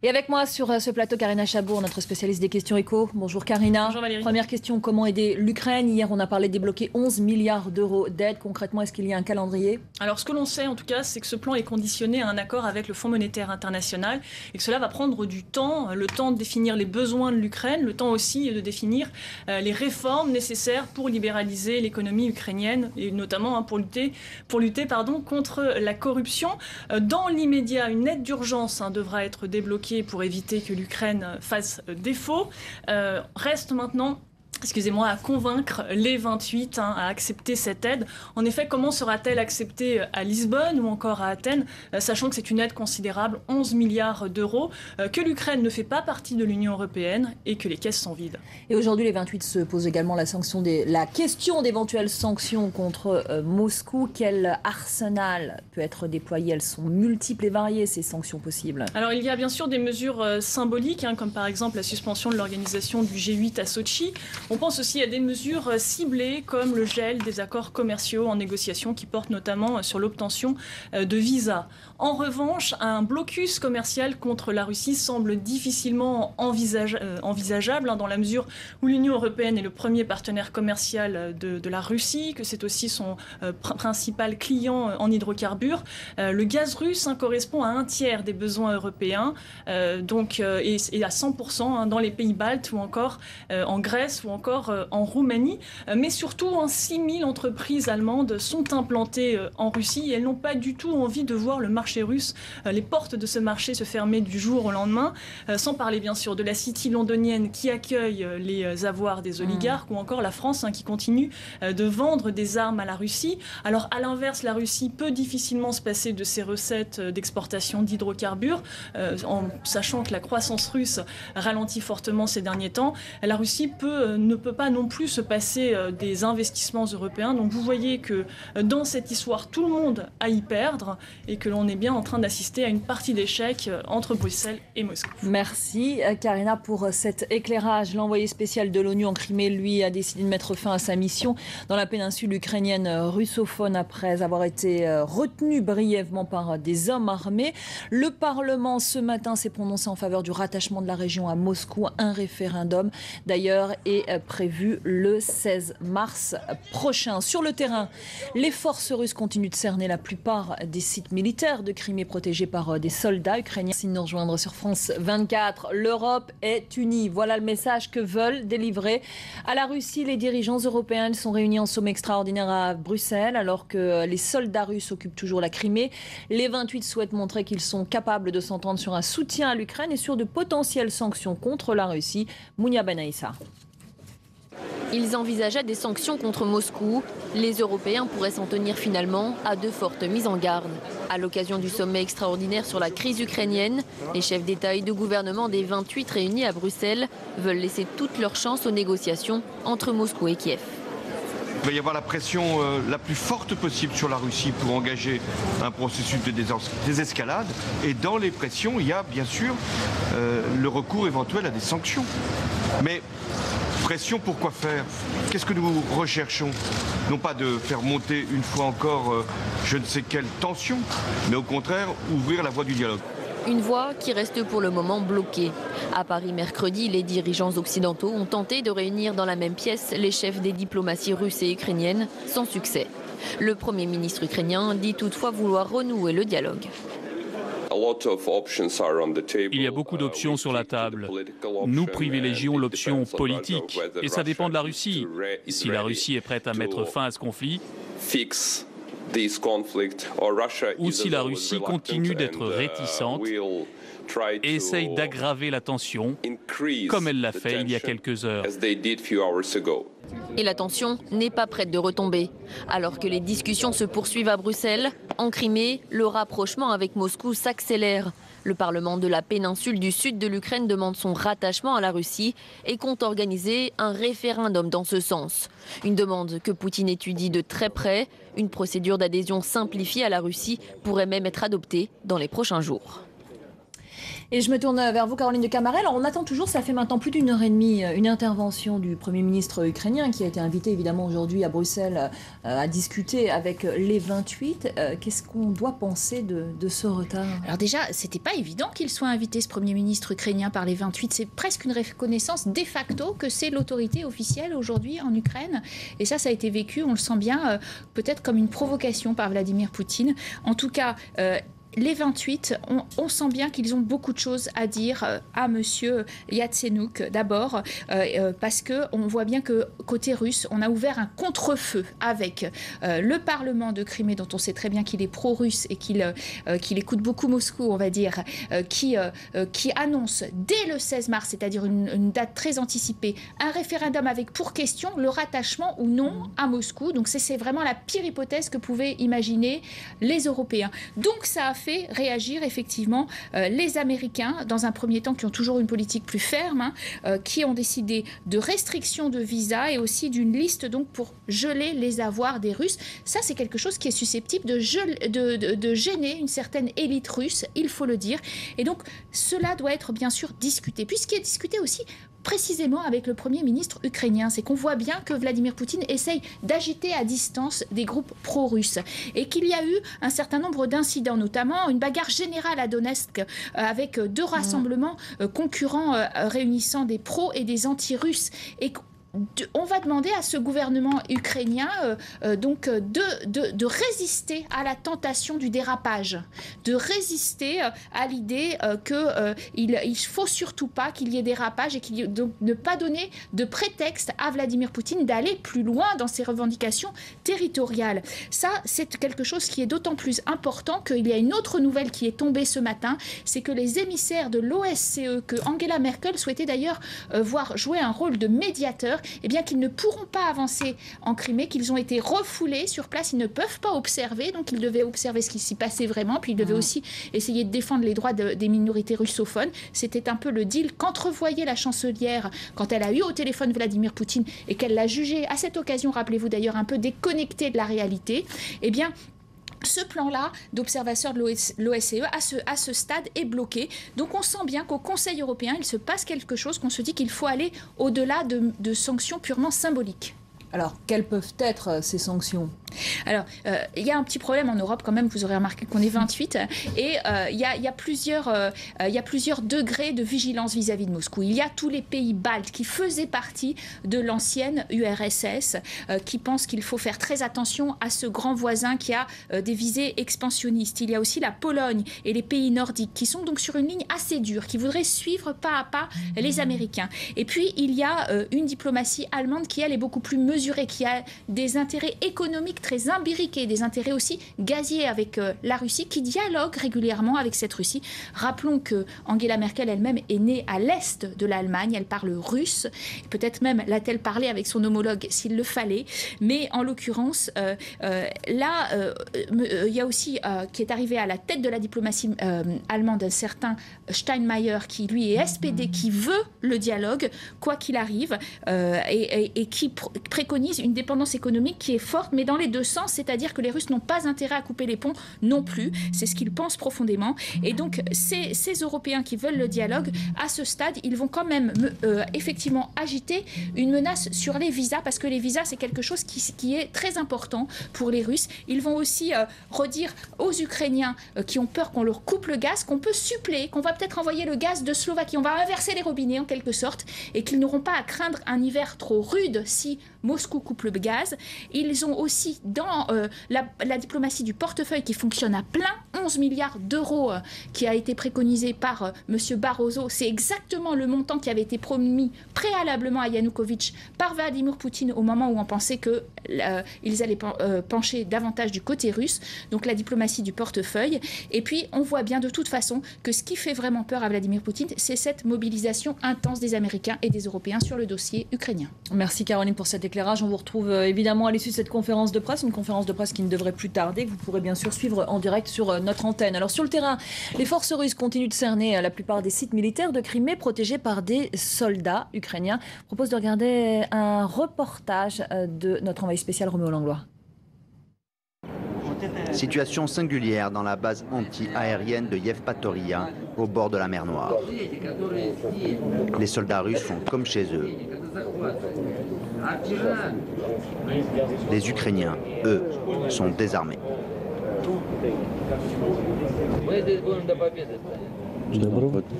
Et avec moi sur ce plateau, Karina Chabour, notre spécialiste des questions éco. Bonjour Karina. Bonjour Valérie. Première question, comment aider l'Ukraine? Hier, on a parlé de débloquer 11 milliards d'euros d'aide. Concrètement, est-ce qu'il y a un calendrier? Alors ce que l'on sait en tout cas, c'est que ce plan est conditionné à un accord avec le Fonds monétaire international et que cela va prendre du temps, le temps de définir les besoins de l'Ukraine, le temps aussi de définir les réformes nécessaires pour libéraliser l'économie ukrainienne et notamment pour lutter contre la corruption. Dans l'immédiat, une aide d'urgence devra être débloquée pour éviter que l'Ukraine fasse défaut. Reste maintenant à convaincre les 28 à accepter cette aide. En effet, comment sera-t-elle acceptée à Lisbonne ou encore à Athènes, sachant que c'est une aide considérable, 11 milliards d'euros, que l'Ukraine ne fait pas partie de l'Union européenne et que les caisses sont vides. Et aujourd'hui, les 28 se posent également la question d'éventuelles sanctions contre Moscou. Quel arsenal peut être déployé? Elles sont multiples et variées, ces sanctions possibles. Alors, il y a bien sûr des mesures symboliques, comme par exemple la suspension de l'organisation du G8 à Sotchi. On pense aussi à des mesures ciblées comme le gel des accords commerciaux en négociation qui portent notamment sur l'obtention de visas. En revanche, un blocus commercial contre la Russie semble difficilement envisageable dans la mesure où l'Union européenne est le premier partenaire commercial de la Russie, que c'est aussi son principal client en hydrocarbures. Le gaz russe correspond à un tiers des besoins européens et à 100% dans les pays baltes ou encore en Grèce ou encore en Roumanie. Mais surtout, 6 000 entreprises allemandes sont implantées en Russie et elles n'ont pas du tout envie de voir le marché russe, les portes de ce marché se fermer du jour au lendemain, sans parler bien sûr de la City londonienne qui accueille les avoirs des oligarques ou encore la France qui continue de vendre des armes à la Russie. Alors à l'inverse, la Russie peut difficilement se passer de ses recettes d'exportation d'hydrocarbures, en sachant que la croissance russe ralentit fortement ces derniers temps. La Russie ne peut pas non plus se passer des investissements européens. Donc vous voyez que dans cette histoire, tout le monde a y perdre et que l'on est bien en train d'assister à une partie d'échec entre Bruxelles et Moscou. Merci Karina pour cet éclairage. L'envoyé spécial de l'ONU en Crimée, lui, a décidé de mettre fin à sa mission dans la péninsule ukrainienne russophone après avoir été retenu brièvement par des hommes armés. Le Parlement, ce matin, s'est prononcé en faveur du rattachement de la région à Moscou. Un référendum, d'ailleurs, est prévu le 16 mars prochain. Sur le terrain, les forces russes continuent de cerner la plupart des sites militaires de Crimée protégés par des soldats ukrainiens. Merci de nous rejoindre sur France 24. L'Europe est unie. Voilà le message que veulent délivrer à la Russie les dirigeants européens. Ils sont réunis en sommet extraordinaire à Bruxelles alors que les soldats russes occupent toujours la Crimée. Les 28 souhaitent montrer qu'ils sont capables de s'entendre sur un soutien à l'Ukraine et sur de potentielles sanctions contre la Russie. Mounia Benaïssa. Ils envisageaient des sanctions contre Moscou. Les Européens pourraient s'en tenir finalement à de fortes mises en garde. À l'occasion du sommet extraordinaire sur la crise ukrainienne, les chefs d'État et de gouvernement des 28 réunis à Bruxelles veulent laisser toute leur chance aux négociations entre Moscou et Kiev. Il va y avoir la pression la plus forte possible sur la Russie pour engager un processus de désescalade. Et dans les pressions, il y a bien sûr le recours éventuel à des sanctions. Mais pression pour quoi faire? Qu'est-ce que nous recherchons? Non pas de faire monter une fois encore je ne sais quelle tension, mais au contraire ouvrir la voie du dialogue. Une voie qui reste pour le moment bloquée. À Paris mercredi, les dirigeants occidentaux ont tenté de réunir dans la même pièce les chefs des diplomaties russes et ukrainiennes, sans succès. Le Premier ministre ukrainien dit toutefois vouloir renouer le dialogue. Il y a beaucoup d'options sur la table. Nous privilégions l'option politique et ça dépend de la Russie. Si la Russie est prête à mettre fin à ce conflit, ou si la Russie continue d'être réticente et essaye d'aggraver la tension, comme elle l'a fait il y a quelques heures. Et la tension n'est pas prête de retomber. Alors que les discussions se poursuivent à Bruxelles, en Crimée, le rapprochement avec Moscou s'accélère. Le Parlement de la péninsule du sud de l'Ukraine demande son rattachement à la Russie et compte organiser un référendum dans ce sens. Une demande que Poutine étudie de très près. Une procédure d'adhésion simplifiée à la Russie pourrait même être adoptée dans les prochains jours. Et je me tourne vers vous, Caroline de Camaret. Alors, on attend toujours, ça fait maintenant plus d'1 heure et demie, une intervention du Premier ministre ukrainien qui a été invité évidemment aujourd'hui à Bruxelles à discuter avec les 28. Qu'est-ce qu'on doit penser de ce retard? Alors déjà, c'était pas évident qu'il soit invité, ce Premier ministre ukrainien, par les 28. C'est presque une reconnaissance de facto que c'est l'autorité officielle aujourd'hui en Ukraine. Et ça a été vécu, on le sent bien, peut-être comme une provocation par Vladimir Poutine. En tout cas, les 28, on sent bien qu'ils ont beaucoup de choses à dire à monsieur Yatsenyuk d'abord, parce qu'on voit bien que côté russe, on a ouvert un contre-feu avec le Parlement de Crimée, dont on sait très bien qu'il est pro-russe et qu'il écoute beaucoup Moscou, on va dire, qui annonce dès le 16 mars, c'est-à-dire une date très anticipée, un référendum avec pour question le rattachement ou non à Moscou. Donc c'est vraiment la pire hypothèse que pouvaient imaginer les Européens. Donc ça a fait réagir effectivement les Américains, dans un premier temps, qui ont toujours une politique plus ferme, qui ont décidé de restrictions de visa et aussi d'une liste donc pour geler les avoirs des Russes. Ça, c'est quelque chose qui est susceptible de gêner une certaine élite russe, il faut le dire. Et donc, cela doit être bien sûr discuté. Puis ce qui est discuté aussi précisément avec le Premier ministre ukrainien, c'est qu'on voit bien que Vladimir Poutine essaye d'agiter à distance des groupes pro-russes et qu'il y a eu un certain nombre d'incidents, notamment une bagarre générale à Donetsk avec 2 rassemblements concurrents réunissant des pros et des anti-russes. Et on va demander à ce gouvernement ukrainien de résister à la tentation du dérapage, de résister à l'idée qu'il faut surtout pas qu'il y ait dérapage et donc ne pas donner de prétexte à Vladimir Poutine d'aller plus loin dans ses revendications territoriales. Ça, c'est quelque chose qui est d'autant plus important qu'il y a une autre nouvelle qui est tombée ce matin, c'est que les émissaires de l'OSCE, que Angela Merkel souhaitait d'ailleurs voir jouer un rôle de médiateur, eh bien qu'ils ne pourront pas avancer en Crimée, qu'ils ont été refoulés sur place, ils ne peuvent pas observer, donc ils devaient observer ce qui s'y passait vraiment, puis ils devaient aussi essayer de défendre les droits des minorités russophones. C'était un peu le deal qu'entrevoyait la chancelière quand elle a eu au téléphone Vladimir Poutine et qu'elle l'a jugé à cette occasion, rappelez-vous d'ailleurs, un peu déconnecté de la réalité. Eh bien, ce plan-là d'observation de l'OSCE à ce stade est bloqué. Donc on sent bien qu'au Conseil européen, il se passe quelque chose, qu'on se dit qu'il faut aller au-delà de sanctions purement symboliques. Alors, quelles peuvent être ces sanctions ? Alors, il y a un petit problème en Europe quand même, vous aurez remarqué qu'on est 28, et il y a plusieurs degrés de vigilance vis-à-vis de Moscou. Il y a tous les pays baltes qui faisaient partie de l'ancienne URSS, qui pensent qu'il faut faire très attention à ce grand voisin qui a des visées expansionnistes. Il y a aussi la Pologne et les pays nordiques qui sont donc sur une ligne assez dure, qui voudraient suivre pas à pas les Américains. Et puis, il y a une diplomatie allemande qui, elle, est beaucoup plus mesurée, qui a des intérêts économiques très imbriqués, des intérêts aussi gaziers avec la Russie, qui dialogue régulièrement avec cette Russie. Rappelons que Angela Merkel elle-même est née à l'est de l'Allemagne, elle parle russe, peut-être même l'a-t-elle parlé avec son homologue s'il le fallait, mais en l'occurrence, il y a aussi qui est arrivé à la tête de la diplomatie allemande un certain Steinmeier, qui lui est SPD, qui veut le dialogue, quoi qu'il arrive, et qui préconise une dépendance économique qui est forte, mais dans les deux sens, c'est-à-dire que les Russes n'ont pas intérêt à couper les ponts non plus. C'est ce qu'ils pensent profondément. Et donc, ces Européens qui veulent le dialogue, à ce stade, ils vont quand même effectivement agiter une menace sur les visas, parce que les visas, c'est quelque chose qui est très important pour les Russes. Ils vont aussi redire aux Ukrainiens qui ont peur qu'on leur coupe le gaz, qu'on peut suppléer, qu'on va peut-être envoyer le gaz de Slovaquie, on va inverser les robinets en quelque sorte, et qu'ils n'auront pas à craindre un hiver trop rude si Moscou coupe le gaz. Ils ont aussi dans la diplomatie du portefeuille qui fonctionne à plein, 11 milliards d'euros qui a été préconisé par M. Barroso. C'est exactement le montant qui avait été promis préalablement à Yanukovych par Vladimir Poutine au moment où on pensait qu'ils allaient pencher davantage du côté russe. Donc la diplomatie du portefeuille. Et puis on voit bien de toute façon que ce qui fait vraiment peur à Vladimir Poutine, c'est cette mobilisation intense des Américains et des Européens sur le dossier ukrainien. Merci Caroline pour cet éclairage. On vous retrouve évidemment à l'issue de cette conférence de presse, une conférence de presse qui ne devrait plus tarder, que vous pourrez bien sûr suivre en direct sur notre antenne. Alors sur le terrain, les forces russes continuent de cerner la plupart des sites militaires de Crimée protégés par des soldats ukrainiens. Je propose de regarder un reportage de notre envoyé spécial Roméo Langlois. Situation singulière dans la base anti-aérienne de Yevpatoria, au bord de la mer Noire. Les soldats russes font comme chez eux. Les Ukrainiens, eux, sont désarmés.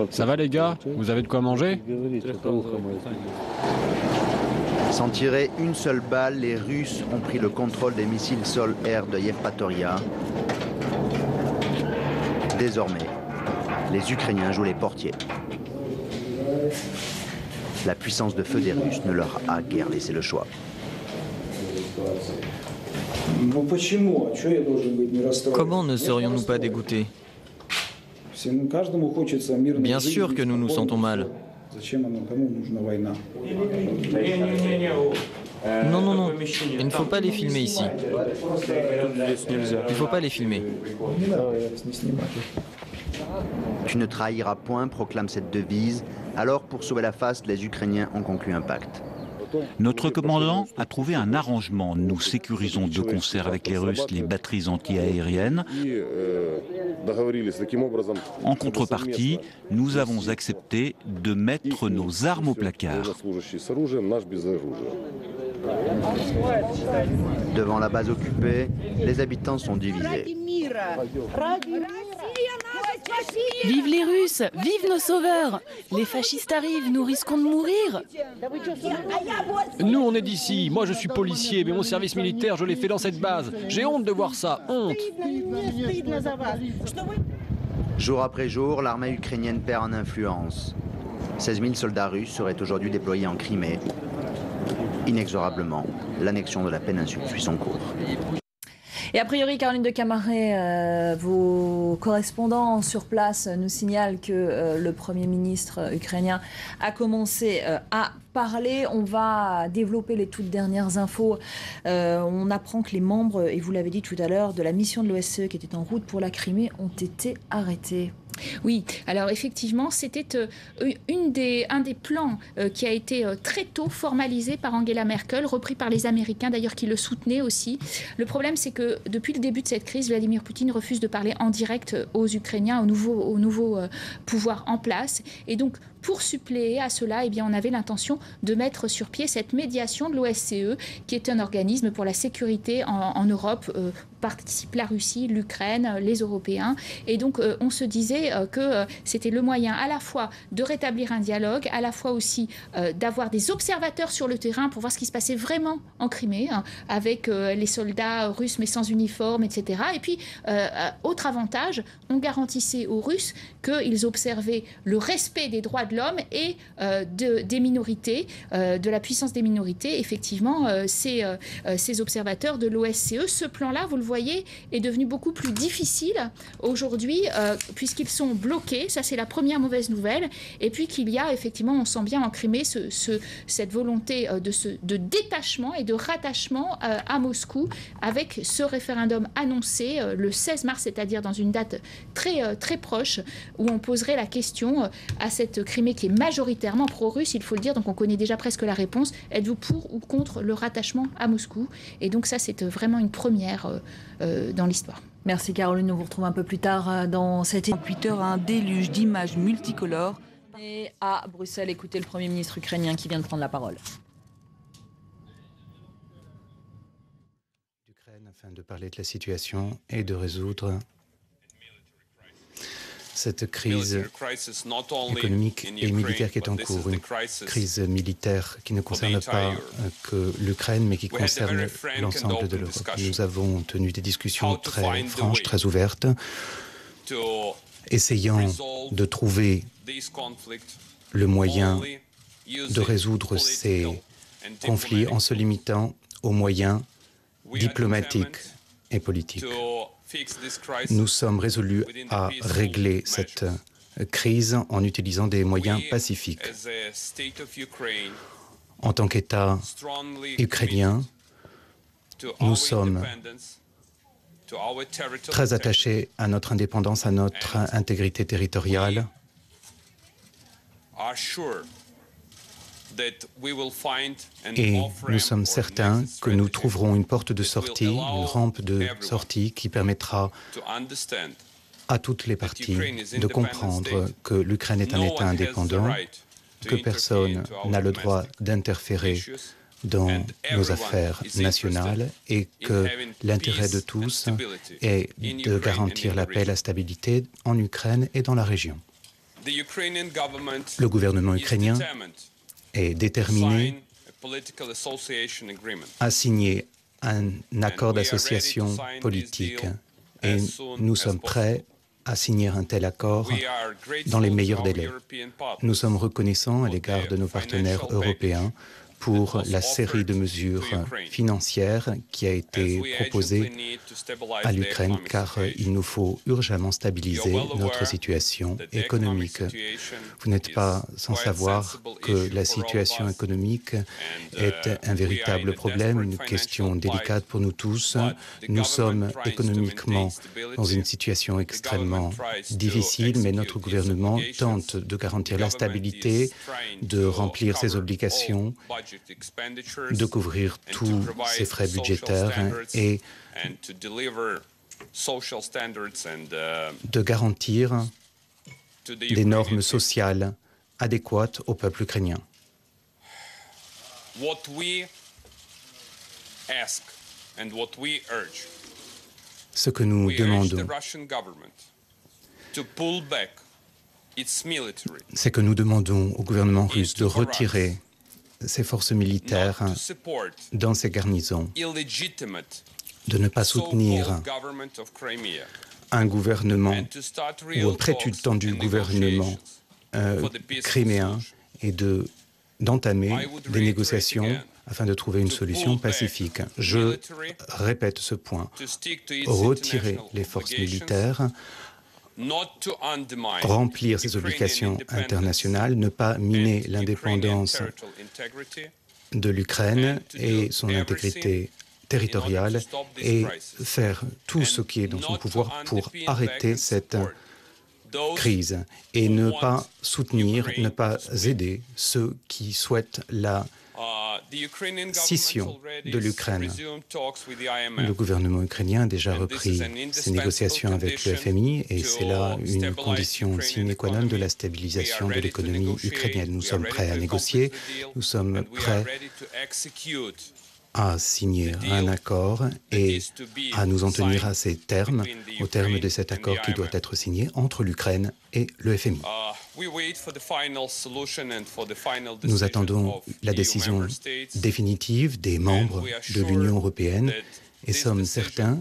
Ça va les gars? Vous avez de quoi manger? Sans tirer une seule balle, les Russes ont pris le contrôle des missiles sol-air de Yevpatoria. Désormais, les Ukrainiens jouent les portiers. La puissance de feu des Russes ne leur a guère laissé le choix. Comment ne serions-nous pas dégoûtés? Bien sûr que nous nous sentons mal. Non, non, non, il ne faut pas les filmer ici. Il ne faut pas les filmer. Tu ne trahiras point, proclame cette devise. Alors, pour sauver la face, les Ukrainiens ont conclu un pacte. Notre commandant a trouvé un arrangement. Nous sécurisons de concert avec les Russes les batteries anti-aériennes. En contrepartie, nous avons accepté de mettre nos armes au placard. Devant la base occupée, les habitants sont divisés. Vive les Russes, vive nos sauveurs! Les fascistes arrivent, nous risquons de mourir! Nous, on est d'ici. Moi, je suis policier, mais mon service militaire, je l'ai fait dans cette base. J'ai honte de voir ça, honte! Jour après jour, l'armée ukrainienne perd en influence. 16 000 soldats russes seraient aujourd'hui déployés en Crimée. Inexorablement, l'annexion de la péninsule suit son cours. Et a priori, Caroline de Camaret, vos correspondants sur place nous signalent que le Premier ministre ukrainien a commencé à parler. On va développer les toutes dernières infos. On apprend que les membres, et vous l'avez dit tout à l'heure, de la mission de l'OSCE qui était en route pour la Crimée ont été arrêtés. Oui, alors effectivement, c'était un des plans qui a été très tôt formalisé par Angela Merkel, repris par les Américains d'ailleurs qui le soutenaient aussi. Le problème, c'est que depuis le début de cette crise, Vladimir Poutine refuse de parler en direct aux Ukrainiens, au nouveau pouvoir en place. Et donc, pour suppléer à cela, eh bien, on avait l'intention de mettre sur pied cette médiation de l'OSCE, qui est un organisme pour la sécurité en Europe. Participe la Russie, l'Ukraine, les Européens. Et donc, on se disait que c'était le moyen à la fois de rétablir un dialogue, à la fois aussi d'avoir des observateurs sur le terrain pour voir ce qui se passait vraiment en Crimée, avec les soldats russes mais sans uniforme, etc. Et puis, autre avantage, on garantissait aux Russes qu'ils observaient le respect des droits de l'homme et des minorités, de la puissance des minorités. Effectivement, ces observateurs de l'OSCE, ce plan-là, vous le voyez, est devenu beaucoup plus difficile aujourd'hui puisqu'ils sont bloqués. Ça, c'est la première mauvaise nouvelle. Et puis qu'il y a effectivement, on sent bien en Crimée cette volonté de détachement et de rattachement à Moscou avec ce référendum annoncé le 16 mars, c'est-à-dire dans une date très, très proche, où on poserait la question à cette Crimée qui est majoritairement pro-russe, il faut le dire, donc on connaît déjà presque la réponse. Êtes-vous pour ou contre le rattachement à Moscou? Et donc ça, c'est vraiment une première dans l'histoire. Merci Caroline, nous vous retrouvons un peu plus tard dans cette... 8 heures, un déluge d'images multicolores. Et à Bruxelles, écoutez le Premier ministre ukrainien qui vient de prendre la parole. L'Ukraine afin de parler de la situation et de résoudre cette crise économique et militaire qui est en cours, une crise militaire qui ne concerne pas que l'Ukraine, mais qui concerne l'ensemble de l'Europe. Nous avons tenu des discussions très franches, très ouvertes, essayant de trouver le moyen de résoudre ces conflits en se limitant aux moyens diplomatiques et politiques. Nous sommes résolus à régler cette crise en utilisant des moyens pacifiques. En tant qu'État ukrainien, nous sommes très attachés à notre indépendance, à notre intégrité territoriale. Et nous sommes certains que nous trouverons une porte de sortie, une rampe de sortie qui permettra à toutes les parties de comprendre que l'Ukraine est un État indépendant, que personne n'a le droit d'interférer dans nos affaires nationales et que l'intérêt de tous est de garantir la paix et la stabilité en Ukraine et dans la région. Le gouvernement ukrainien est déterminé à signer un accord d'association politique et nous sommes prêts à signer un tel accord dans les meilleurs délais. Nous sommes reconnaissants à l'égard de nos partenaires européens pour la série de mesures financières qui a été proposée à l'Ukraine, car il nous faut urgemment stabiliser notre situation économique. Vous n'êtes pas sans savoir que la situation économique est un véritable problème, une question délicate pour nous tous. Nous sommes économiquement dans une situation extrêmement difficile, mais notre gouvernement tente de garantir la stabilité, de remplir ses obligations, de couvrir tous ses frais budgétaires et de garantir des normes sociales adéquates au peuple ukrainien. Ce que nous demandons, c'est que nous demandons au gouvernement russe de retirer ses forces militaires dans ses garnisons, de ne pas soutenir un gouvernement ou un prétendu gouvernement criméen et d'entamer des négociations afin de trouver une solution pacifique. Je répète ce point. Retirer les forces militaires, remplir ses obligations internationales, ne pas miner l'indépendance de l'Ukraine et son intégrité territoriale et faire tout ce qui est dans son pouvoir pour arrêter cette crise et ne pas soutenir, ne pas aider ceux qui souhaitent la scission de l'Ukraine. Le gouvernement ukrainien a déjà repris ses négociations avec le FMI et c'est là une condition sine qua non de la stabilisation de l'économie ukrainienne. Nous sommes prêts à négocier, nous sommes prêts à signer un accord et à nous en tenir à ces termes, au terme de cet accord qui doit être signé entre l'Ukraine et le FMI. Nous attendons la décision définitive des membres de l'Union européenne et sommes certains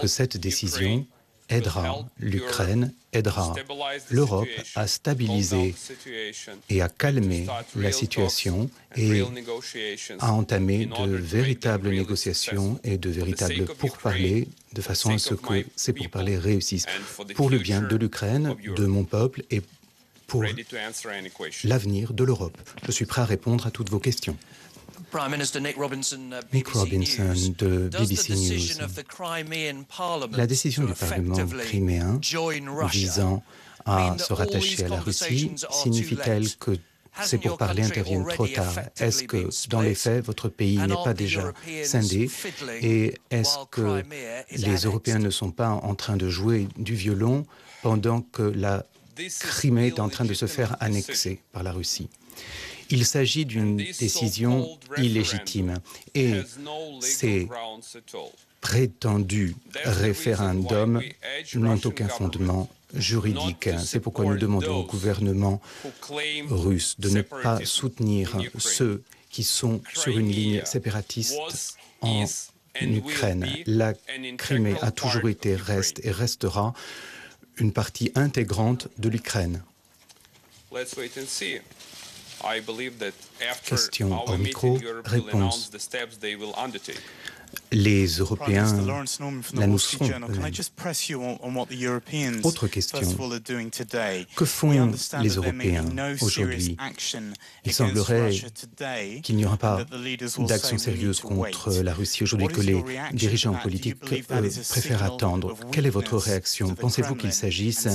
que cette décision aidera l'Ukraine, aidera l'Europe à stabiliser et à calmer la situation et à entamer de véritables négociations et de véritables pourparlers de façon à ce que ces pourparlers réussissent pour le bien de l'Ukraine, de mon peuple et pour l'avenir de l'Europe. Je suis prêt à répondre à toutes vos questions. Nick Robinson de BBC News. La décision du Parlement criméen visant à se rattacher à la Russie signifie-t-elle que ces pourparlers interviennent trop tard? Est-ce que, dans les faits, votre pays n'est pas déjà scindé? Et est-ce que les Européens ne sont pas en train de jouer du violon pendant que la Crimée est en train de se faire annexer par la Russie? Il s'agit d'une décision illégitime et ces prétendus référendums n'ont aucun fondement juridique. C'est pourquoi nous demandons au gouvernement russe de ne pas soutenir ceux qui sont sur une ligne séparatiste en Ukraine. La Crimée a toujours été, reste et restera une partie intégrante de l'Ukraine. Question au micro, réponse. Les Européens l'annonceront. Autre question. Que font les Européens aujourd'hui? Il semblerait qu'il n'y aura pas d'action sérieuse contre la Russie aujourd'hui, que les dirigeants politiques préfèrent attendre. Quelle est votre réaction? Pensez-vous qu'il s'agisse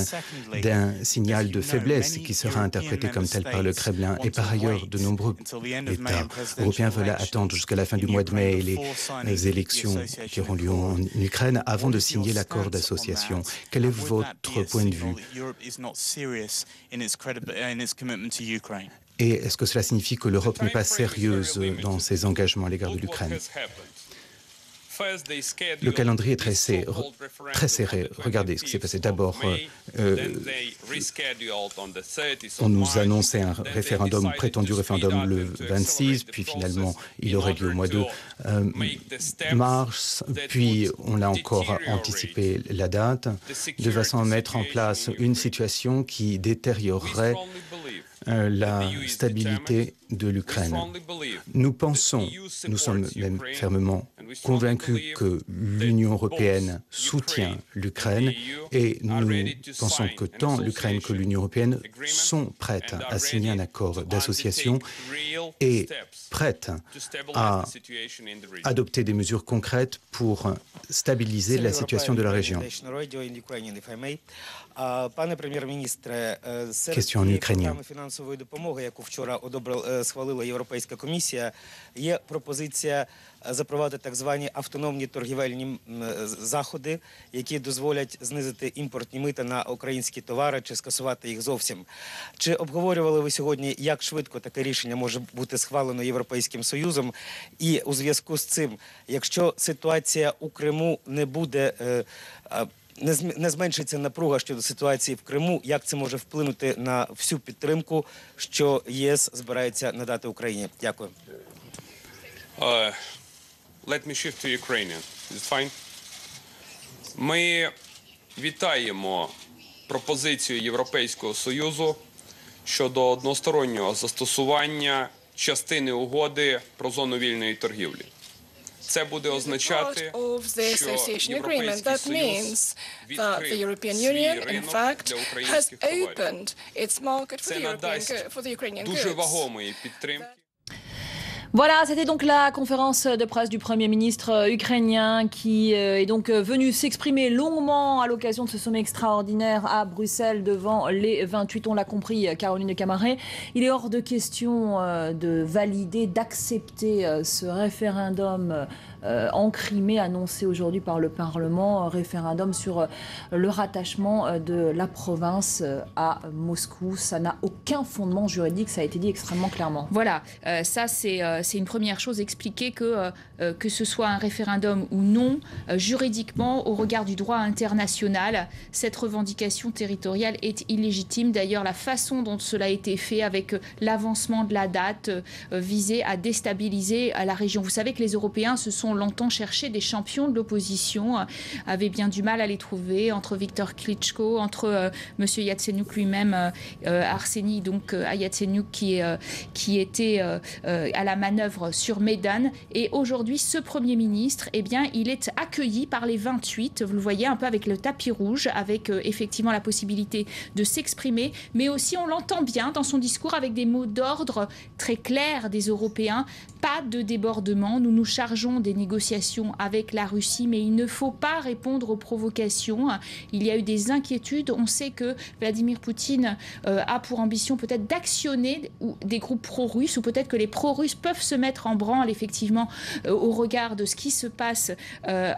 d'un signal de faiblesse qui sera interprété comme tel par le Kremlin? Et par ailleurs, de nombreux États européens veulent attendre jusqu'à la fin du mois de mai et les élections qui auront lieu en Ukraine avant de signer l'accord d'association. Quel est votre point de vue? Et est-ce que cela signifie que l'Europe n'est pas sérieuse dans ses engagements à l'égard de l'Ukraine? Le calendrier est très serré. Regardez ce qui s'est passé. D'abord, on nous annonçait un prétendu référendum le 26, puis finalement il aurait lieu au mois de mars, puis on l'a encore anticipé la date, de façon à mettre en place une situation qui détériorerait la stabilité de l'Ukraine. Nous sommes même fermement convaincus que l'Union européenne soutient l'Ukraine et nous pensons que tant l'Ukraine que l'Union européenne sont prêtes à signer un accord d'association et prêtes à adopter des mesures concrètes pour stabiliser la situation de la région. Question en ukrainien. Фінансової допомоги, яку вчора схвалила Європейська комісія, є пропозиція запровадити так звані автономні торгівельні заходи, які дозволять знизити імпортні мита на українські товари чи скасувати їх зовсім. Чи обговорювали ви сьогодні, як швидко таке рішення може бути схвалено Європейським Союзом? І у зв'язку з цим, якщо ситуація у Криму не буде не зменшиться напруга щодо ситуації в Криму, як це може вплинути на всю підтримку, що ЄС збирається надати Україні? Дякую. Let me shift to Ukrainian. Is it fine? Ми вітаємо пропозицію Європейського Союзу щодо одностороннього застосування частини угоди про зону вільної торгівлі. Це буде означати, що Європейський Союз це надасть дуже вагомої підтримки. Voilà, c'était donc la conférence de presse du Premier ministre ukrainien qui est donc venu s'exprimer longuement à l'occasion de ce sommet extraordinaire à Bruxelles devant les 28, on l'a compris, Caroline de Camaret. Il est hors de question de valider, d'accepter ce référendum en Crimée annoncé aujourd'hui par le Parlement, référendum sur le rattachement de la province à Moscou. Ça n'a aucun fondement juridique, ça a été dit extrêmement clairement. Voilà, ça c'est une première chose, expliquer que ce soit un référendum ou non, juridiquement, au regard du droit international, cette revendication territoriale est illégitime. D'ailleurs, la façon dont cela a été fait avec l'avancement de la date visait à déstabiliser la région. Vous savez que les Européens se sont longtemps cherché des champions de l'opposition, avaient bien du mal à les trouver, entre Viktor Klitschko, entre M. Yatsenyuk lui-même, Arseny donc Yatsenyuk qui était à la manœuvre sur Maidan. Et aujourd'hui, ce Premier ministre, eh bien, il est accueilli par les 28, vous le voyez, un peu avec le tapis rouge, avec effectivement la possibilité de s'exprimer, mais aussi on l'entend bien dans son discours avec des mots d'ordre très clairs des Européens. Pas de débordement, nous nous chargeons des négociations avec la Russie, mais il ne faut pas répondre aux provocations. Il y a eu des inquiétudes. On sait que Vladimir Poutine a pour ambition peut-être d'actionner des groupes pro-russes, ou peut-être que les pro-russes peuvent se mettre en branle effectivement au regard de ce qui se passe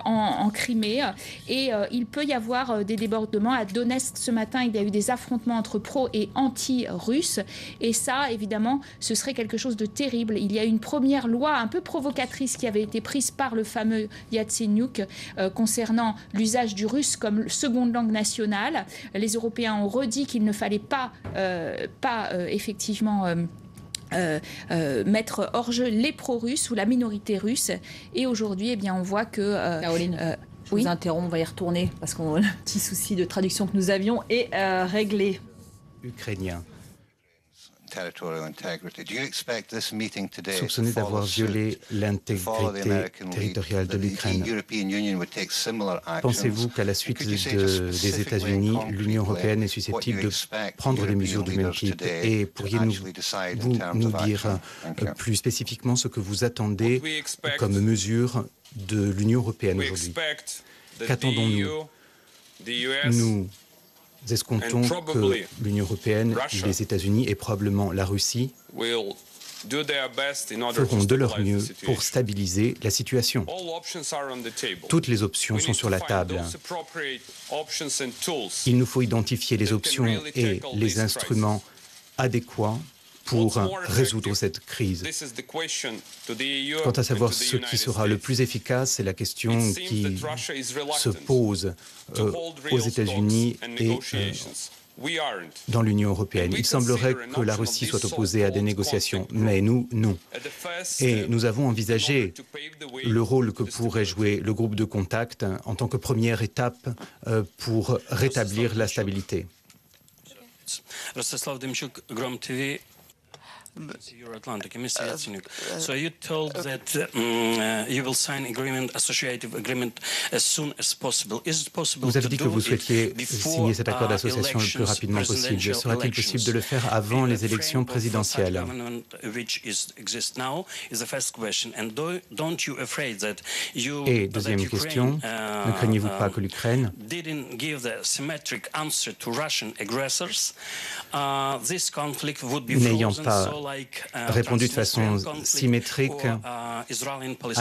en Crimée. Et il peut y avoir des débordements. À Donetsk ce matin, il y a eu des affrontements entre pro et anti-russes. Et ça, évidemment, ce serait quelque chose de terrible. Il y a une première loi un peu provocatrice qui avait été prise par le fameux Yatsenyuk concernant l'usage du russe comme seconde langue nationale. Les Européens ont redit qu'il ne fallait pas effectivement mettre hors jeu les pro-russes ou la minorité russe. Et aujourd'hui, eh bien, on voit que... Caroline, je vous interromps, on va y retourner parce qu'on a un petit souci de traduction que nous avions est réglé. Ukrainien. soupçonné d'avoir violé l'intégrité territoriale de l'Ukraine. Pensez-vous qu'à la suite des États-Unis, l'Union européenne est susceptible de prendre des mesures du même type? Et pourriez-vous nous dire plus spécifiquement ce que vous attendez comme mesure de l'Union européenne aujourd'hui? Qu'attendons-nous? Nous escomptons que l'Union européenne, les États-Unis et probablement la Russie feront de leur mieux pour stabiliser la situation. Toutes les options sont sur la table. Il nous faut identifier les options et les instruments adéquats pour résoudre cette crise. Quant à savoir ce qui sera le plus efficace, c'est la question qui se pose aux États-Unis et dans l'Union européenne. Il semblerait que la Russie soit opposée à des négociations, mais nous, non. Et nous avons envisagé le rôle que pourrait jouer le groupe de contact en tant que première étape pour rétablir la stabilité. Rostislav Demchuk, Grom TV. Euro-Atlantic, So you told that you will sign associative agreement as soon as possible. Is it possible? Vous avez dit que vous souhaitiez signer cet accord d'association le plus rapidement possible. Serait-il possible de le faire avant les élections présidentielles? Et deuxième question, ne craignez-vous pas que l'Ukraine n'ayant pas répondu de façon symétrique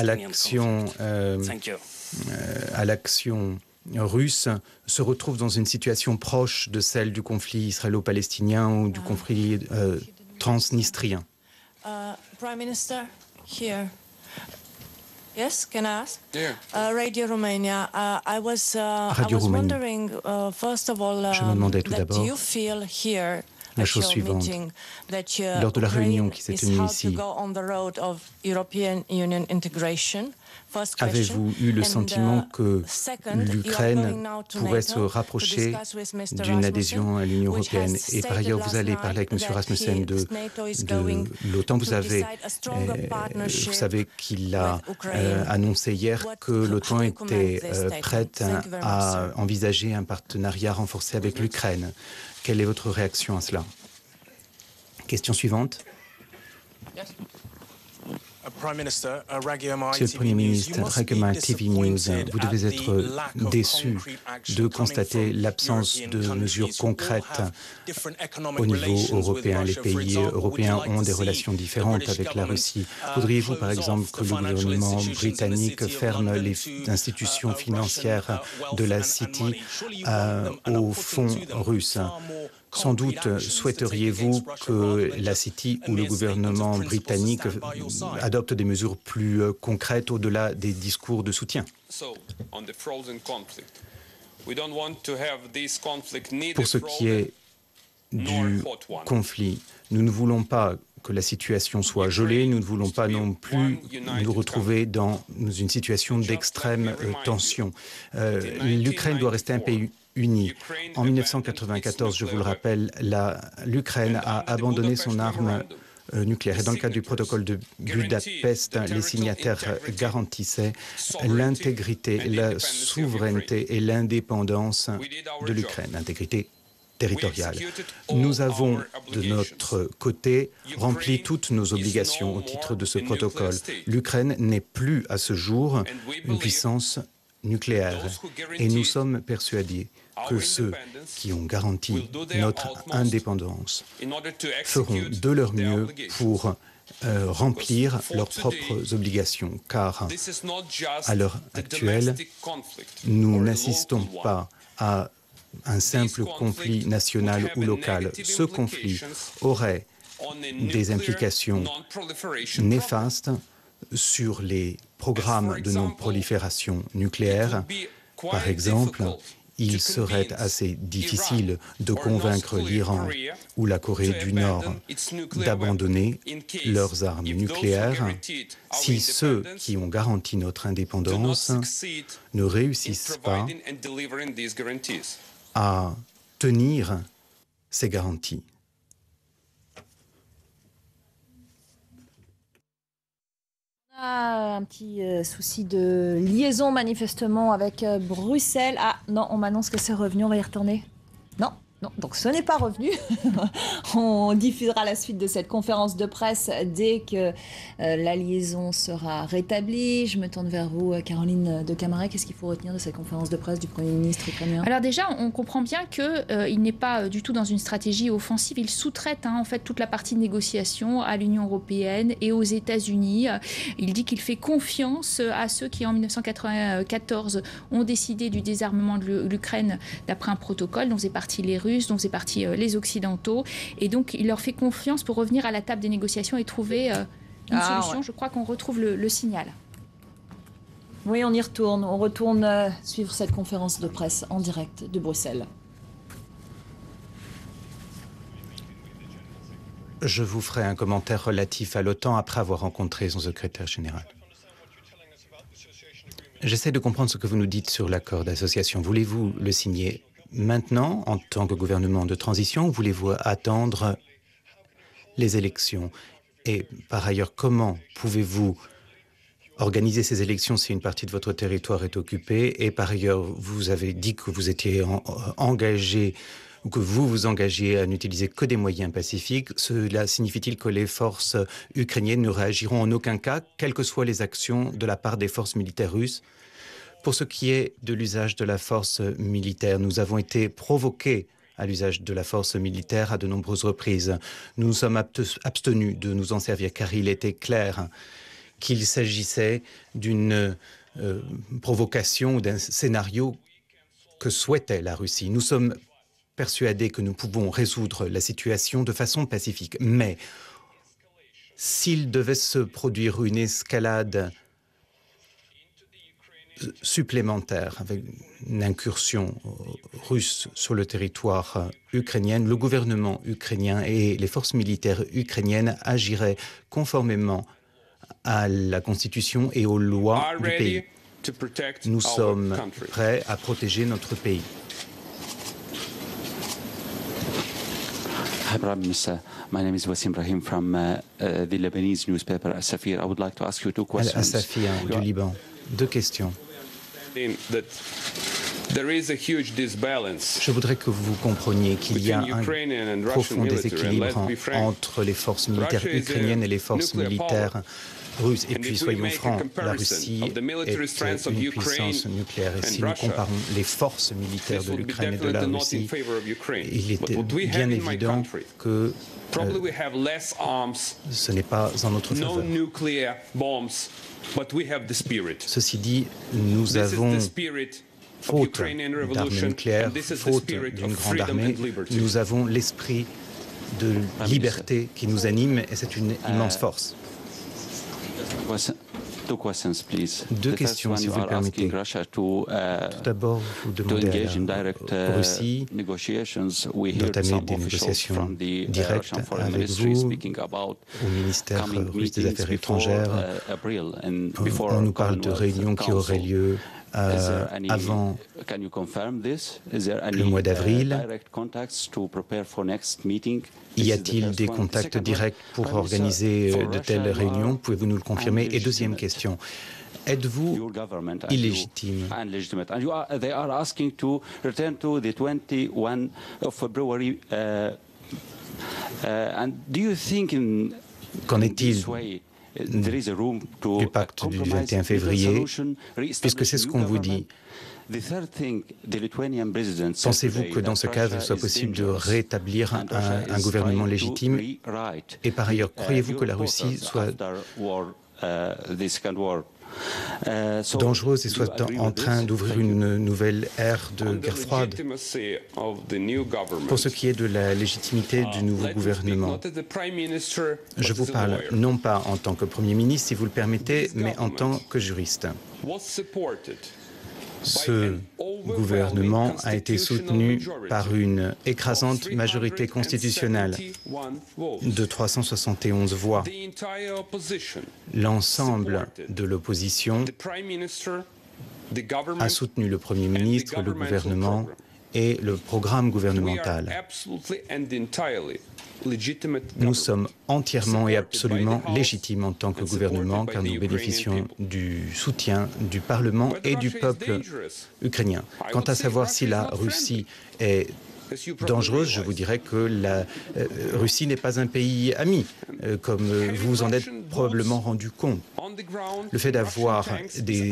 à l'action russe, se retrouve dans une situation proche de celle du conflit israélo-palestinien ou du conflit transnistrien? Prime Minister, here. Yes, can I ask? Yeah. Radio Romania. I was wondering, first of all, Je me demandais tout that d'abord you feel here la chose suivante. Lors de la réunion qui s'est tenue ici, avez-vous eu le sentiment que l'Ukraine pourrait se rapprocher d'une adhésion à l'Union européenne? Et par ailleurs, vous allez parler avec M. Rasmussen de l'OTAN. Vous savez qu'il a annoncé hier que l'OTAN était prête à envisager un partenariat renforcé avec l'Ukraine. Quelle est votre réaction à cela? Question suivante. Monsieur le Premier ministre, Ragema TV News, vous devez être déçu de constater l'absence de mesures concrètes au niveau européen. Les pays européens ont des relations différentes avec la Russie. Voudriez-vous, par exemple, que le gouvernement britannique ferme les institutions financières de la City aux fonds russes? Sans doute souhaiteriez-vous que la City ou le gouvernement britannique adopte des mesures plus concrètes au-delà des discours de soutien. Pour ce qui est du conflit, nous ne voulons pas que la situation soit gelée, nous ne voulons pas non plus nous retrouver dans une situation d'extrême tension. L'Ukraine doit rester un pays unis. En 1994, je vous le rappelle, l'Ukraine a abandonné son arme nucléaire. Et dans le cadre du protocole de Budapest, les signataires garantissaient l'intégrité, la souveraineté et l'indépendance de l'Ukraine, l'intégrité territoriale. Nous avons, de notre côté, rempli toutes nos obligations au titre de ce protocole. L'Ukraine n'est plus, à ce jour, une puissance nucléaire. Et nous sommes persuadés que ceux qui ont garanti notre indépendance feront de leur mieux pour remplir leurs propres obligations, car à l'heure actuelle, nous n'assistons pas à un simple conflit national ou local. Ce conflit aurait des implications néfastes sur les programmes de non-prolifération nucléaire. Par exemple, il serait assez difficile de convaincre l'Iran ou la Corée du Nord d'abandonner leurs armes nucléaires si ceux qui ont garanti notre indépendance ne réussissent pas à tenir ces garanties. un petit souci de liaison manifestement avec Bruxelles. Ah non, on m'annonce que c'est revenu, on va y retourner. Non. Non, donc ce n'est pas revenu. On diffusera la suite de cette conférence de presse dès que la liaison sera rétablie. Je me tourne vers vous, Caroline de Camaret. Qu'est-ce qu'il faut retenir de cette conférence de presse du Premier ministre ukrainien? Alors déjà, on comprend bien qu'il n'est pas du tout dans une stratégie offensive. Il sous-traite en fait toute la partie négociation à l'Union européenne et aux États-Unis. Il dit qu'il fait confiance à ceux qui, en 1994, ont décidé du désarmement de l'Ukraine d'après un protocole dont faisaient partie les Russes, dont faisaient partie les Occidentaux. Et donc, il leur fait confiance pour revenir à la table des négociations et trouver une solution. Ouais. Je crois qu'on retrouve le signal. Oui, on y retourne. On retourne suivre cette conférence de presse en direct de Bruxelles. Je vous ferai un commentaire relatif à l'OTAN après avoir rencontré son secrétaire général. J'essaie de comprendre ce que vous nous dites sur l'accord d'association. Voulez-vous le signer maintenant, en tant que gouvernement de transition, ou voulez-vous attendre les élections? Et par ailleurs, comment pouvez-vous organiser ces élections si une partie de votre territoire est occupée? Et par ailleurs, vous avez dit que vous étiez engagé, ou que vous vous engagez à n'utiliser que des moyens pacifiques. Cela signifie-t-il que les forces ukrainiennes ne réagiront en aucun cas, quelles que soient les actions de la part des forces militaires russes? Pour ce qui est de l'usage de la force militaire, nous avons été provoqués à l'usage de la force militaire à de nombreuses reprises. Nous nous sommes abstenus de nous en servir car il était clair qu'il s'agissait d'une provocation ou d'un scénario que souhaitait la Russie. Nous sommes persuadés que nous pouvons résoudre la situation de façon pacifique. Mais s'il devait se produire une escalade supplémentaire avec une incursion russe sur le territoire ukrainien, le gouvernement ukrainien et les forces militaires ukrainiennes agiraient conformément à la Constitution et aux lois du pays. Nous sommes prêts à protéger notre pays. Hi, Prime Minister. My name is Wassim Brahim from the Lebanese newspaper Al-Safir. I would like to ask you two questions. Al-Safir du Liban. Deux questions. Je voudrais que vous compreniez qu'il y a un profond déséquilibre entre les forces militaires ukrainiennes et les forces militaires russes. Et puis, soyons francs, la Russie est une puissance nucléaire. Et si nous comparons les forces militaires de l'Ukraine et de la Russie, il est bien évident que ce n'est pas en notre faveur. Ceci dit, nous avons, faute d'armes nucléaires, faute d'une grande armée, nous avons l'esprit de liberté qui nous anime et c'est une immense force. Deux questions, si vous le permettez. Tout d'abord, vous demandez à la Russie d'entamer des négociations directes avec vous, au ministère russe des Affaires étrangères. On nous parle de réunions qui auraient lieu avant le mois d'avril. Y a-t-il des contacts directs pour organiser de telles réunions? Pouvez-vous nous le confirmer? Et deuxième question, êtes-vous illégitime? Qu'en est-il du pacte du 21 février, puisque c'est ce qu'on vous dit? Pensez-vous que dans ce cadre, il soit possible de rétablir un gouvernement légitime? Et par ailleurs, croyez-vous que la Russie soit dangereuse et soit en train d'ouvrir une nouvelle ère de guerre froide? Pour ce qui est de la légitimité du nouveau gouvernement, je vous parle non pas en tant que Premier ministre, si vous le permettez, mais en tant que juriste. Ce gouvernement a été soutenu par une écrasante majorité constitutionnelle de 371 voix. L'ensemble de l'opposition a soutenu le Premier ministre, le gouvernement et le programme gouvernemental. Nous sommes entièrement et absolument légitimes en tant que gouvernement car nous bénéficions du soutien du Parlement et du peuple ukrainien. Quant à savoir si la Russie est dangereuse, je vous dirais que la Russie n'est pas un pays ami, comme vous vous en êtes probablement rendu compte. Le fait d'avoir des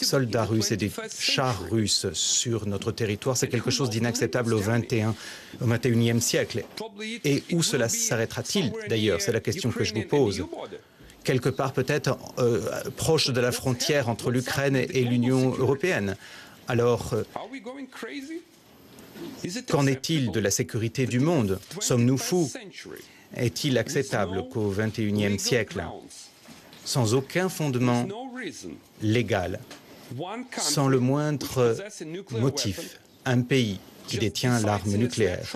soldats russes et des chars russes sur notre territoire, c'est quelque chose d'inacceptable au XXIe siècle. Et où cela s'arrêtera-t-il d'ailleurs? C'est la question que je vous pose. Quelque part peut-être proche de la frontière entre l'Ukraine et l'Union européenne. Alors, qu'en est-il de la sécurité du monde? Sommes-nous fous? Est-il acceptable qu'au XXIe siècle, sans aucun fondement légal, sans le moindre motif, un pays qui détient l'arme nucléaire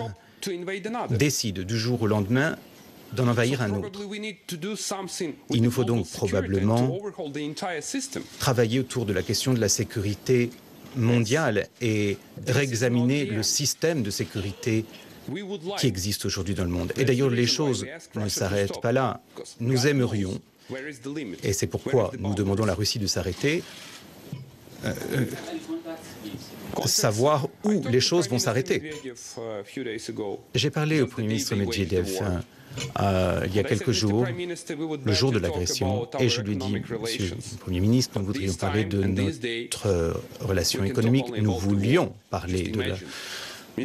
décide du jour au lendemain d'en envahir un autre? Il nous faut donc probablement travailler autour de la question de la sécurité mondiale et réexaminer le système de sécurité qui existe aujourd'hui dans le monde. Et d'ailleurs, les choses ne s'arrêtent pas là. Nous aimerions, et c'est pourquoi nous demandons à la Russie de s'arrêter, savoir où les choses vont s'arrêter. J'ai parlé au Premier ministre Medvedev il y a quelques jours, le jour de l'agression, et je lui ai dit, Monsieur le Premier ministre, nous voudrions parler de notre relation économique. Nous voulions parler de la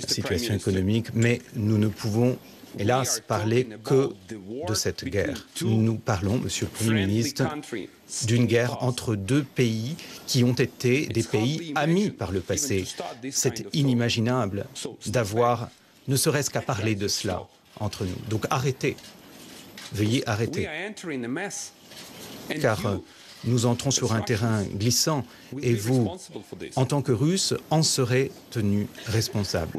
situation économique, mais nous ne pouvons, hélas, parler que de cette guerre. Nous parlons, Monsieur le Premier ministre, d'une guerre entre deux pays qui ont été des pays amis par le passé. C'est inimaginable d'avoir ne serait-ce qu'à parler de cela entre nous. Donc arrêtez, veuillez arrêter, car nous entrons sur un terrain glissant et vous, en tant que Russes, en serez tenus responsables.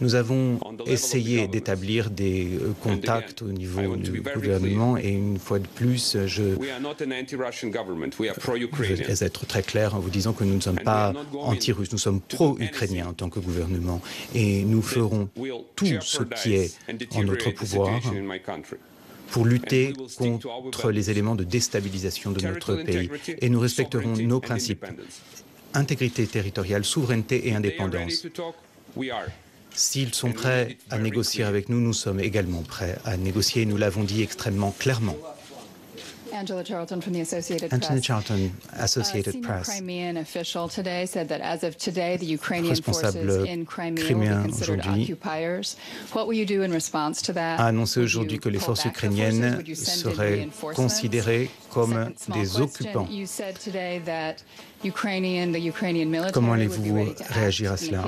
Nous avons essayé d'établir des contacts au niveau du gouvernement et une fois de plus, je vais être très clair en vous disant que nous ne sommes pas anti-russes, nous sommes pro-ukrainiens en tant que gouvernement et nous ferons tout ce qui est en notre pouvoir pour lutter contre les éléments de déstabilisation de notre pays. Et nous respecterons nos principes. Intégrité territoriale, souveraineté et indépendance. S'ils sont prêts à négocier avec nous, nous sommes également prêts à négocier. Nous l'avons dit extrêmement clairement. Angela Charlton from the Associated Anthony Press. Charlton, Associated Press. Crimean official today said that as of today, the Ukrainian forces Responsable in Crimea will criméen be considered aujourd'hui occupiers. What will you do in response to that? a annoncé aujourd'hui que les forces ukrainiennes seraient considérées comme des occupants. Comment allez-vous réagir à cela?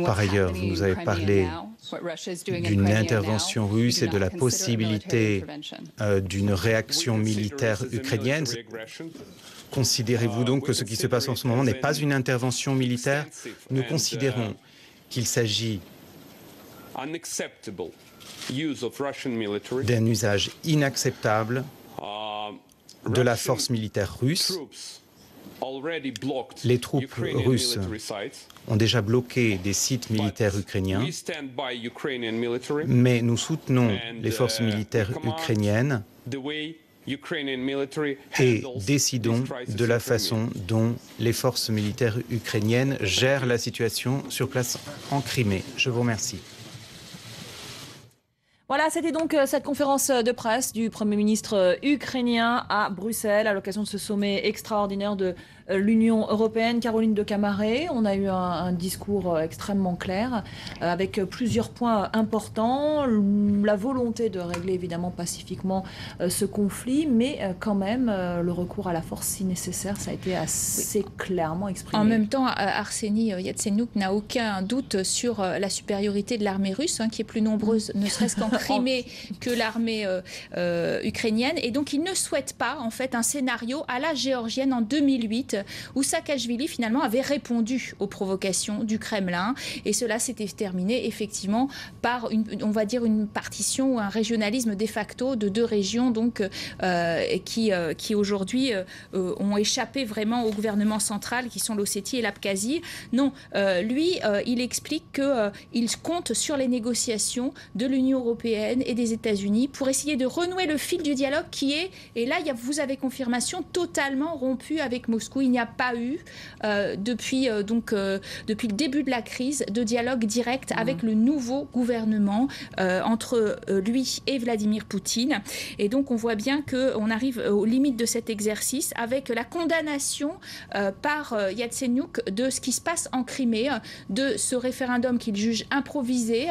Par ailleurs, vous nous avez parlé d'une intervention russe et de la possibilité d'une réaction militaire ukrainienne. Considérez-vous donc que ce qui se passe en ce moment n'est pas une intervention militaire? Nous considérons qu'il s'agit d'un usage inacceptable de la force militaire russe. Les troupes russes ont déjà bloqué des sites militaires ukrainiens, mais nous soutenons les forces militaires ukrainiennes et décidons de la façon dont les forces militaires ukrainiennes gèrent la situation sur place en Crimée. Je vous remercie. Voilà, c'était donc cette conférence de presse du Premier ministre ukrainien à Bruxelles à l'occasion de ce sommet extraordinaire de l'Union européenne. Caroline de Camaret, on a eu un discours extrêmement clair avec plusieurs points importants. La volonté de régler évidemment pacifiquement ce conflit, mais quand même le recours à la force si nécessaire, ça a été assez clairement exprimé. En même temps, Arseniy Yatsenyuk n'a aucun doute sur la supériorité de l'armée russe, qui est plus nombreuse, ne serait-ce qu'en Crimée, que l'armée ukrainienne. Et donc, il ne souhaite pas, en fait, un scénario à la géorgienne en 2008, 2018, où Saakashvili finalement avait répondu aux provocations du Kremlin. Et cela s'était terminé effectivement par on va dire une partition ou un régionalisme de facto de deux régions donc, qui aujourd'hui ont échappé vraiment au gouvernement central, qui sont l'Ossétie et l'Abkhazie. Non, lui, il explique qu'il compte sur les négociations de l'Union européenne et des États-Unis pour essayer de renouer le fil du dialogue qui est, et là vous avez confirmation, totalement rompu avec Moscou. Il n'y a pas eu depuis le début de la crise de dialogue direct avec le nouveau gouvernement entre lui et Vladimir Poutine. Et donc on voit bien qu'on arrive aux limites de cet exercice avec la condamnation par Yatsenyuk de ce qui se passe en Crimée, de ce référendum qu'il juge improvisé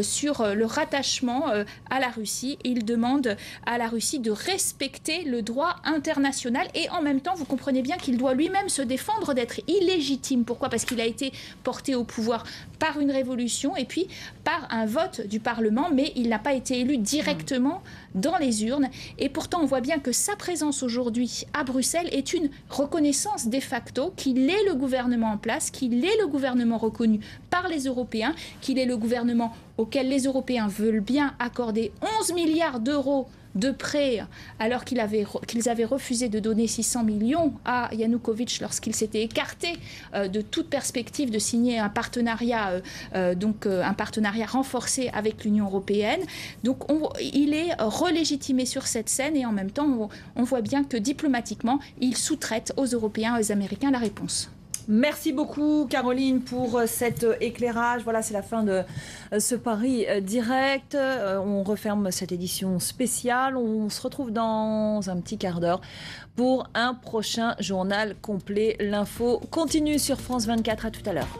sur le rattachement à la Russie. Il demande à la Russie de respecter le droit international et en même temps, vous comprenez bien qu'il doit lui-même se défendre d'être illégitime. Pourquoi ? Parce qu'il a été porté au pouvoir par une révolution et puis par un vote du Parlement, mais il n'a pas été élu directement dans les urnes. Et pourtant, on voit bien que sa présence aujourd'hui à Bruxelles est une reconnaissance de facto qu'il est le gouvernement en place, qu'il est le gouvernement reconnu par les Européens, qu'il est le gouvernement auquel les Européens veulent bien accorder 11 milliards d'euros de prêts, alors qu'ils avaient refusé de donner 600 millions à Yanukovych lorsqu'il s'était écarté de toute perspective de signer un partenariat, un partenariat renforcé avec l'Union européenne. Donc il est relégitimé sur cette scène et en même temps, on voit bien que diplomatiquement, il sous-traite aux Européens et aux Américains la réponse. Merci beaucoup Caroline pour cet éclairage. Voilà, c'est la fin de ce Paris direct. On referme cette édition spéciale. On se retrouve dans un petit quart d'heure pour un prochain journal complet. L'info continue sur France 24. À tout à l'heure.